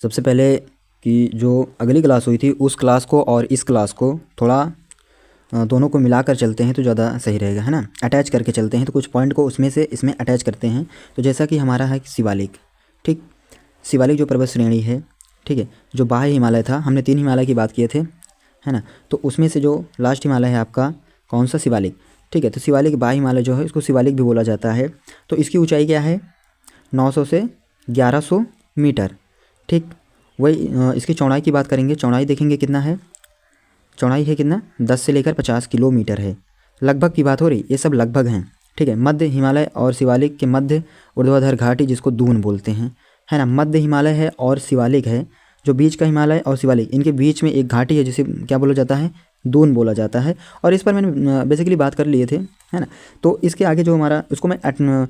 सबसे पहले कि जो अगली क्लास हुई थी उस क्लास को और इस क्लास को थोड़ा दोनों को मिलाकर चलते हैं तो ज़्यादा सही रहेगा, है ना। अटैच करके चलते हैं तो कुछ पॉइंट को उसमें से इसमें अटैच करते हैं। तो जैसा कि हमारा है शिवालिक, ठीक, शिवालिक जो पर्वत श्रेणी है, ठीक है, जो बाह्य हिमालय था, हमने 3 हिमालय की बात किए थे, है ना। तो उसमें से जो लास्ट हिमालय है आपका कौन सा, शिवालिक, ठीक है। तो शिवालिक बाह्य हिमालय जो है इसको शिवालिक भी बोला जाता है। तो इसकी ऊंचाई क्या है, 900 से 1100 मीटर, ठीक। वही इसकी चौड़ाई की बात करेंगे, चौड़ाई देखेंगे कितना है, चौड़ाई है कितना, 10 से लेकर 50 किलोमीटर है। लगभग की बात हो रही, ये सब लगभग हैं, ठीक है। मध्य हिमालय और शिवालिक के मध्य ऊर्ध्वाधर घाटी जिसको दून बोलते हैं, है ना। मध्य हिमालय है और शिवालिक है, जो बीच का हिमालय और शिवालिक, इनके बीच में एक घाटी है जिसे क्या बोला जाता है, दून बोला जाता है। और इस पर मैंने बेसिकली बात कर लिए थे, है ना। तो इसके आगे जो हमारा, उसको मैं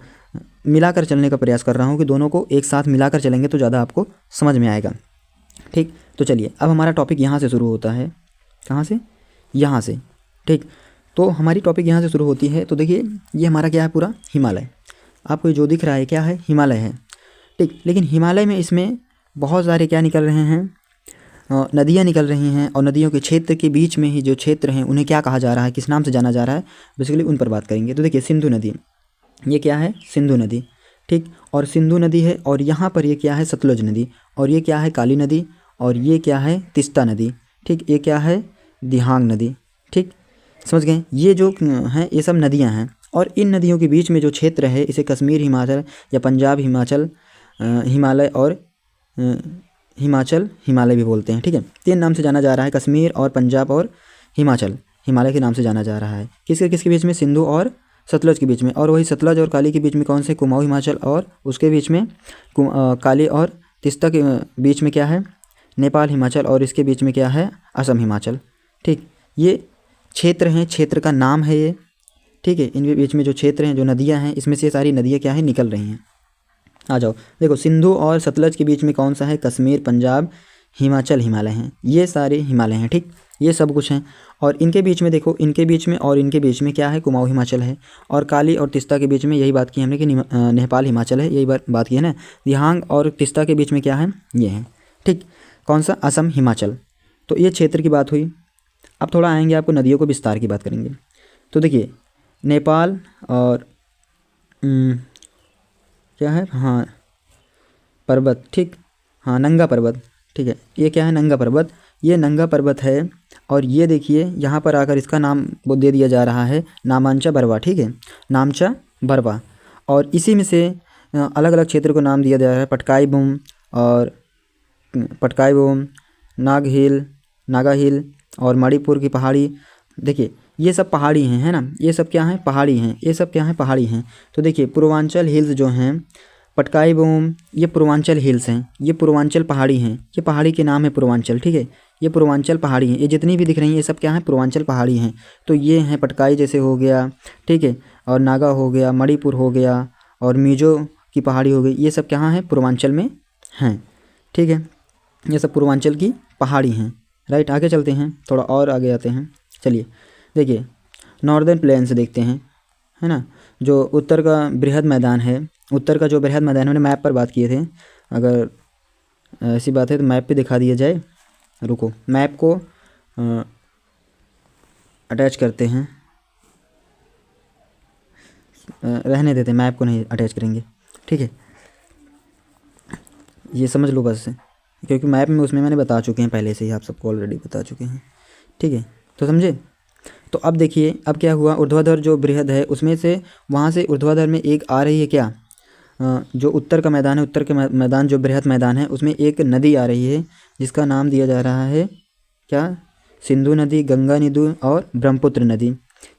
मिलाकर चलने का प्रयास कर रहा हूँ कि दोनों को एक साथ मिलाकर चलेंगे तो ज़्यादा आपको समझ में आएगा, ठीक। तो चलिए अब हमारा टॉपिक यहाँ से शुरू होता है, कहाँ से, यहाँ से, ठीक। तो हमारी टॉपिक यहाँ से शुरू होती है। तो देखिए ये हमारा क्या है, पूरा हिमालय, आपको जो दिख रहा है क्या है, हिमालय है, ठीक। लेकिन हिमालय में इसमें बहुत सारे क्या निकल रहे हैं, नदियाँ निकल रही हैं। और नदियों के क्षेत्र के बीच में ही जो क्षेत्र हैं उन्हें क्या कहा जा रहा है, किस नाम से जाना जा रहा है, बेसिकली उन पर बात करेंगे। तो देखिए सिंधु नदी, ये क्या है, सिंधु नदी, ठीक। और सिंधु नदी है, और यहाँ पर ये क्या है, सतलुज नदी, और ये क्या है, काली नदी, और ये क्या है, तिस्ता नदी, ठीक। ये क्या है, दिहांग नदी, ठीक, समझ गए। ये जो हैं ये सब नदियाँ हैं, और इन नदियों के बीच में जो क्षेत्र है इसे कश्मीर हिमाचल या पंजाब हिमाचल हिमालय और हिमाचल हिमालय भी बोलते हैं, ठीक है। 3 नाम से जाना जा रहा है, कश्मीर और पंजाब और हिमाचल हिमालय के नाम से जाना जा रहा है। किसके किसके बीच में, सिंधु और सतलज के बीच में। और वही सतलज और काली के बीच में कौन से, कुमाऊं हिमाचल, और उसके बीच में काली और तिस्ता के बीच में क्या है, नेपाल हिमाचल, और इसके बीच में क्या है, असम हिमाचल, ठीक। ये क्षेत्र हैं, क्षेत्र का नाम है ये, ठीक है। इनके बीच में जो क्षेत्र हैं, जो नदियां हैं, इसमें से सारी नदियां क्या है, निकल रही हैं। आ जाओ देखो, सिंधु और सतलज के बीच में कौन सा है, कश्मीर पंजाब हिमाचल हिमालय हैं, ये सारे हिमालय हैं, ठीक। ये सब कुछ हैं। और इनके बीच में देखो, इनके बीच में और इनके बीच में क्या है, कुमाऊं हिमाचल है। और काली और तिस्ता के बीच में यही बात की हमने कि नेपाल हिमाचल है, यही बात की है ना। दिहांग और तिस्ता के बीच में क्या है, ये है, ठीक। कौन सा, असम हिमाचल। तो ये क्षेत्र की बात हुई। अब थोड़ा आएंगे, आपको नदियों को विस्तार की बात करेंगे। तो देखिए नेपाल और क्या है, हाँ पर्वत, ठीक, हाँ नंगा पर्वत, ठीक है। ये क्या है, नंगा पर्वत, ये नंगा पर्वत है। और ये देखिए यहाँ पर आकर इसका नाम वो दे दिया जा रहा है नामांचा बरवा, ठीक है, नामचा बरवा। और इसी में से अलग अलग क्षेत्र को नाम दिया जा रहा है, पटकाई बूम और पटकाई बूम, नाग हिल, नागा हिल, और मणिपुर की पहाड़ी। देखिए ये सब पहाड़ी हैं, है ना, ये सब क्या हैं, पहाड़ी हैं, ये सब क्या हैं, पहाड़ी हैं। तो देखिए पूर्वांचल हिल्स जो हैं, पटकाई बूम, ये पूर्वांचल हिल्स हैं, ये पूर्वांचल पहाड़ी हैं, ये पहाड़ी के नाम है पूर्वांचल, ठीक है। ये पूर्वांचल पहाड़ी हैं, ये जितनी भी दिख रही हैं ये सब क्या हैं, पूर्वांचल पहाड़ी हैं। तो ये हैं पटकाई जैसे हो गया, ठीक है, और नागा हो गया, मणिपुर हो गया, और मिजो की पहाड़ी हो गई, ये सब कहाँ हैं, पूर्वांचल में हैं, ठीक है। ये सब पूर्वांचल की पहाड़ी हैं, राइट। आगे चलते हैं, थोड़ा और आगे आते हैं। चलिए देखिए नॉर्दर्न प्लेन्स देखते हैं, है ना, जो उत्तर का बृहद मैदान है, उत्तर का जो बृहद मैदान है, मैंने मैप पर बात किए थे। अगर ऐसी बात है तो मैप पे दिखा दिया जाए, रुको मैप को अटैच करते हैं, रहने देते हैं, मैप को नहीं अटैच करेंगे, ठीक है। ये समझ लो बस, क्योंकि मैप में उसमें मैंने बता चुके हैं पहले से ही, आप सबको ऑलरेडी बता चुके हैं, ठीक है। तो समझे। तो अब देखिए अब क्या हुआ, ऊर्ध्वाधर जो बृहद है उसमें से, वहाँ से ऊर्ध्वाधर में एक आ रही है क्या, जो उत्तर का मैदान है, उत्तर के मैदान जो बृहद मैदान है उसमें एक नदी आ रही है जिसका नाम दिया जा रहा है क्या, सिंधु नदी, गंगा नदी और ब्रह्मपुत्र नदी।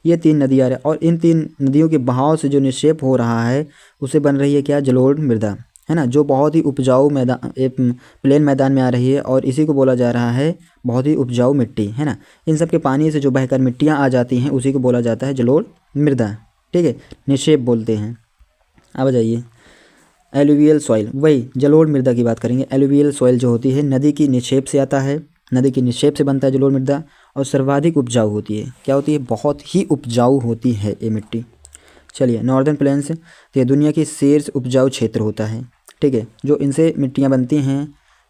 ये 3 नदी आ रही है, और इन 3 नदियों के बहाव से जो निक्षेप हो रहा है उसे बन रही है क्या, जलोढ़ मृदा, है ना, जो बहुत ही उपजाऊ मैदान, एक प्लेन मैदान में आ रही है। और इसी को बोला जा रहा है बहुत ही उपजाऊ मिट्टी, है ना। इन सब के पानी से जो बहकर मिट्टियाँ आ जाती हैं उसी को बोला जाता है जलोढ़ मृदा, ठीक है, निक्षेप बोलते हैं। अब जाइए एलुवियल सॉइल, वही जलोढ़ मृदा की बात करेंगे। एलुवियल सॉइल जो होती है नदी की निक्षेप से आता है, नदी की निक्षेप से बनता है जलोढ़ मृदा, और सर्वाधिक उपजाऊ होती है। क्या होती है, बहुत ही उपजाऊ होती है ये मिट्टी। चलिए नॉर्दर्न प्लेन्स, तो ये दुनिया की शीर्ष उपजाऊ क्षेत्र होता है, ठीक है। जो इनसे मिट्टियाँ बनती हैं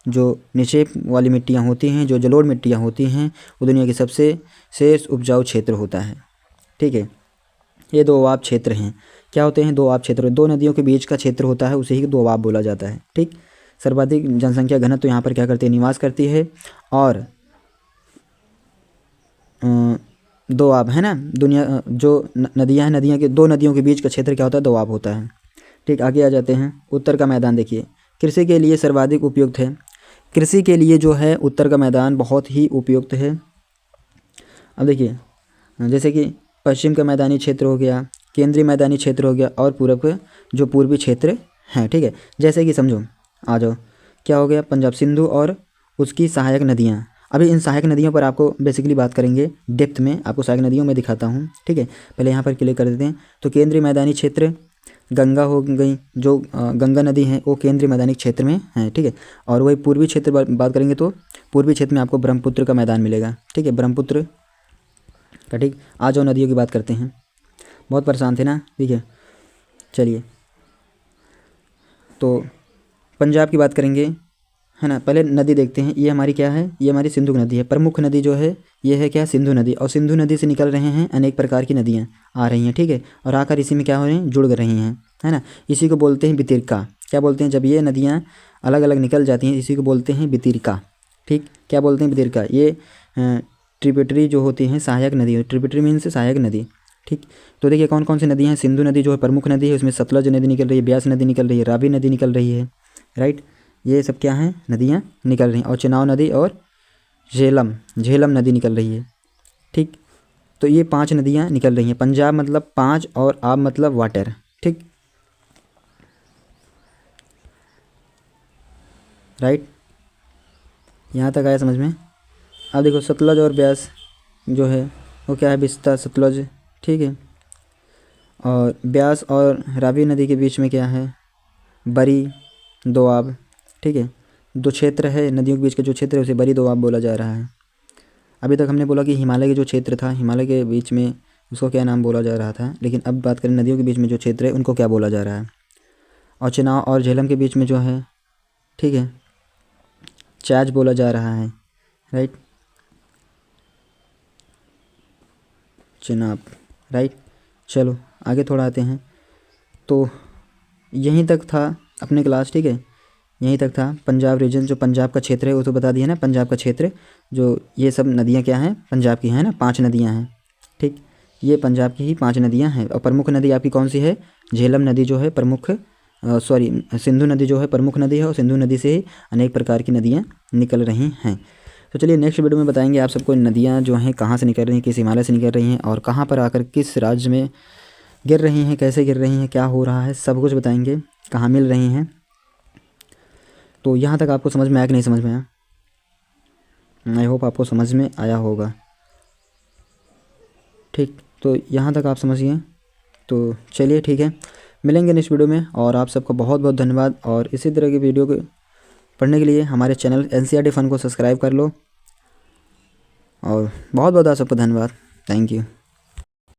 जो निक्षेप वाली मिट्टियाँ होती हैं, जो जलोढ़ मिट्टियाँ होती हैं, वो दुनिया की सबसे शेष उपजाऊ क्षेत्र होता है। ठीक है, ये दोआब क्षेत्र हैं। क्या होते हैं? दोआब क्षेत्र। दो नदियों के बीच का क्षेत्र होता है, उसे ही दोआब बोला जाता है। ठीक, सर्वाधिक जनसंख्या घनत्व तो यहाँ पर क्या करती है? निवास करती है। और दोआब है ना, दुनिया जो नदियाँ हैं, नदियाँ के दो नदियों के बीच का क्षेत्र क्या होता है? दोआब होता है। ठीक, आगे आ जाते हैं। उत्तर का मैदान देखिए, कृषि के लिए सर्वाधिक उपयुक्त है। कृषि के लिए जो है उत्तर का मैदान बहुत ही उपयुक्त है। अब देखिए, जैसे कि पश्चिम का मैदानी क्षेत्र हो गया, केंद्रीय मैदानी क्षेत्र हो गया, और पूर्व का जो पूर्वी क्षेत्र है। ठीक है, जैसे कि समझो, आ जाओ, क्या हो गया? पंजाब, सिंधु और उसकी सहायक नदियाँ। अभी इन सहायक नदियों पर आपको बेसिकली बात करेंगे डेप्थ में, आपको सहायक नदियों में दिखाता हूँ। ठीक है, पहले यहाँ पर क्लिक कर देते हैं। तो केंद्रीय मैदानी क्षेत्र गंगा हो गई, जो गंगा नदी है वो केंद्रीय मैदानी क्षेत्र में है। ठीक है, और वही पूर्वी क्षेत्र बात करेंगे तो पूर्वी क्षेत्र में आपको ब्रह्मपुत्र का मैदान मिलेगा। ठीक है, ब्रह्मपुत्र का। ठीक, आ जाओ नदियों की बात करते हैं। बहुत परेशान थे ना। ठीक है, चलिए, तो पंजाब की बात करेंगे, है ना। पहले नदी देखते हैं, ये हमारी क्या है? ये हमारी सिंधु नदी है। प्रमुख नदी जो है ये है क्या? सिंधु नदी। और सिंधु नदी से निकल रहे हैं अनेक प्रकार की नदियाँ आ रही हैं। ठीक है, और आकर इसी में क्या हो रही हैं? जुड़ रही हैं, है ना। इसी को बोलते हैं वितरिका। क्या बोलते हैं? जब ये नदियाँ अलग अलग निकल जाती हैं, इसी को बोलते हैं वितरिका। ठीक, क्या बोलते हैं? वितरिका। ये ट्रिब्यूटरी जो होती हैं, सहायक नदी। ट्रिब्यूटरी मीन्स सहायक नदी। ठीक, तो देखिए कौन कौन सी नदियाँ हैं। सिंधु नदी जो है प्रमुख नदी है, उसमें सतलज नदी निकल रही है, ब्यास नदी निकल रही है, रावी नदी निकल रही है। राइट, ये सब क्या हैं? नदियाँ निकल रही हैं। और चेनाब नदी और झेलम नदी निकल रही है। ठीक, तो ये 5 नदियाँ निकल रही हैं। पंजाब मतलब 5 और आब मतलब वाटर। ठीक, राइट, यहाँ तक आया समझ में? अब देखो, सतलज और ब्यास जो है वो क्या है? बिस्ता सतलज। ठीक है, और ब्यास और रावी नदी के बीच में क्या है? बरी दोआब। ठीक है, दो क्षेत्र है नदियों के बीच का, जो क्षेत्र है उसे बरी दोआब बोला जा रहा है। अभी तक हमने बोला कि हिमालय के जो क्षेत्र था, हिमालय के बीच में उसको क्या नाम बोला जा रहा था, लेकिन अब बात करें नदियों के बीच में जो क्षेत्र है उनको क्या बोला जा रहा है। और चेनाब और झेलम के बीच में जो है, ठीक है, चाज बोला जा रहा है। राइट, चेनाब। राइट, चलो आगे थोड़ा आते हैं। तो यहीं तक था अपने क्लास। ठीक है, यहीं तक था। पंजाब रीजन, जो पंजाब का क्षेत्र है वो तो बता दिया ना। पंजाब का क्षेत्र, जो ये सब नदियाँ क्या हैं? पंजाब की हैं ना, 5 नदियाँ हैं। ठीक, ये पंजाब की ही 5 नदियाँ हैं। और प्रमुख नदी आपकी कौन सी है? झेलम नदी जो है प्रमुख, सिंधु नदी जो है प्रमुख नदी है, और सिंधु नदी से ही अनेक प्रकार की नदियाँ निकल रही हैं। तो चलिए नेक्स्ट वीडियो में बताएंगे आप सबको नदियाँ जो हैं कहाँ से निकल रही हैं, किस हिमालय से निकल रही हैं, और कहाँ पर आकर किस राज्य में गिर रही हैं, कैसे गिर रही हैं, क्या हो रहा है, सब कुछ बताएंगे, कहाँ मिल रही हैं। तो यहाँ तक आपको समझ में आया कि नहीं समझ में आया? आई होप आपको समझ में आया होगा। ठीक, तो यहाँ तक आप समझिए। तो चलिए ठीक है, मिलेंगे नेक्स्ट वीडियो में। और आप सबका बहुत बहुत धन्यवाद। और इसी तरह की वीडियो को पढ़ने के लिए हमारे चैनल NCERT फन को सब्सक्राइब कर लो। और बहुत बहुत आप सबका धन्यवाद। Thank you.